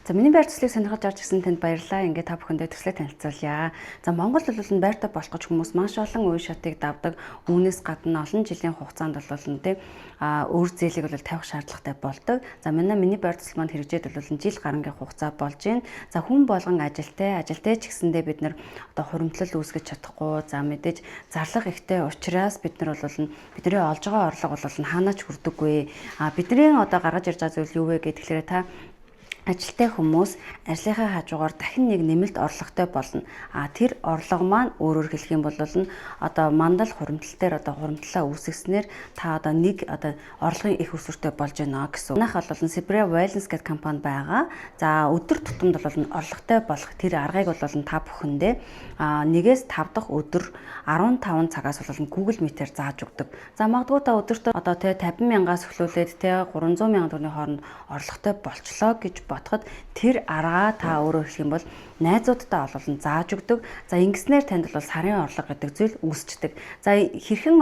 За миний байр төслийг сонирхож орж ирсэн танд баярлалаа. Ингээд та бүхэндээ төслөө танилцуулъя. За Монгол бол байртай болох гэж хүмүүс маш олон үе шатыг давдаг. Үүнээс гадна олон жилийн хугацаанд бол өөр зээлийг бол тавих шаардлагатай болдог. За миний байр төсөл манд хэрэгжээд бол жил гарангийн хугацаа болж байна. За хүн болгон ажилтай ч гэсэндээ бид нар одоо хуримтлал үүсгэж чадахгүй. За мэдээж зарлага ихтэй учраас бид нар бол бидний олж байгаа орлого бол хаанаач хүрдэггүй. Бидний одоо гаргаж ирж байгаа зүйл юу вэ гэхээр та ажилтай хүмүүс ажлынхаа хажуугаар дахин нэг нэмэлт орлоготой болно. Тэр орлого маань өөрөөр хэлэх юм бол одоо мандал хуримтлал дээр хуримтлалаа үүсгэснээр та нэг орлогын их өсвөртэй болж байна гэсэн. Манайх бол Sibria Wellness гэдэг компани байгаа. За өдөр тутамд бол орлоготой болох тэр аргыг бол та бүхэндээ 1-5 дахь өдөр 15 цагаас бол Google Meet-ээр зааж өгдөг. За магадгүй та өдөртөө 50,000-аас эхлүүлээд 300,000 төгрөгийн хооронд орлоготой болчлоо гэж бодоход тэр аргаа та өөрөөр хэлэх юм бол найзуудтай ололн зааж өгдөг. За ингэснээр танд бол сарын орлого гэдэг зүйл үүсчдэг. За хэрхэн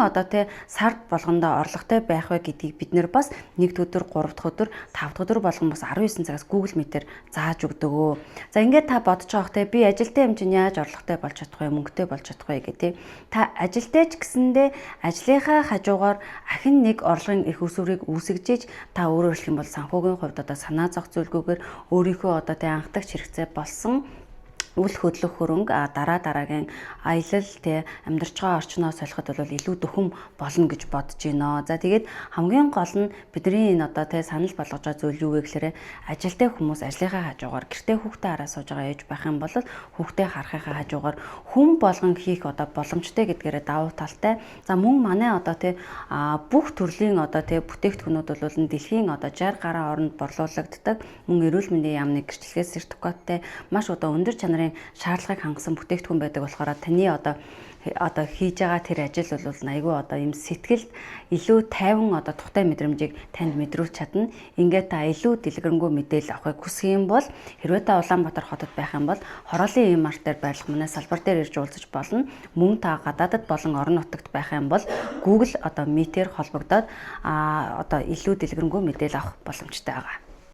сард болгондоо орлоготой байх вэ гэдгийг бид нэр бас 1 өдөр, 3 дахь өдөр, 5 дахь өдөр болгон бас 19 цагаас Google Meet-ээр зааж өгдөг. За ингээд та бодож байгаа би ажилтай юм чинь яаж орлоготой болж чадах вэ, мөнгөтэй болж чадах вэ гэдэг. Та ажилтай ч гэсэндээ ажлынхаа хажуугаар ахин нэг орлогын их өсвөрийг үүсгэж та өөрөөр хэлэх юм бол санхүүгийн хувьд санаа зовх зүйлгүйгээр өөрийнхөө анхдагч хэрэгцээ болсон үл хөдлөх хөрөнгө дараагийн аялал амьдарч байгаа орчноо солиход бол илүү дөхөм болно гэж бодож байна. За тэгээд хамгийн гол нь бидний санал болгож байгаа зүйл юу вэ гэхээр ажилтай хүмүүс ажлынхаа хажуугаар гэртээ хүүхдээ хараа сууж байгаа ээж байх юм бол хүүхдээ харахынхаа хажуугаар хүн болгон хийх боломжтой гэдгээрээ давуу талтай. За мөн манай бүх төрлийн бүтээгдэхүүнүүд бол дэлхийн 60 гаруй орнд борлуулагддаг. Мөн эрүүл мэндийн яамны гэрчлэгээс сертификаттай маш өндөр чанарын шаардлагыг хангасан бүтээгдэхүүн байдаг болохоор таны хийж байгаа тэр ажил бол айгүй юм сэтгэлд илүү тайван тухтай мэдрэмжийг танд мэдрүүлж чадна. Ингээд та илүү дэлгэрэнгүй мэдээлэл авахыг хүсэх юм бол хэрвээ та Улаанбаатар хотод байх юм бол хороолын эм арт дээр байрлах манай салбар дээр ирж уулзаж болно. Мөн та гадаадд болон орон нутагт байх юм бол Google Meet-ээр холбогдоод илүү дэлгэрэнгүй мэдээлэл авах боломжтой байгаа.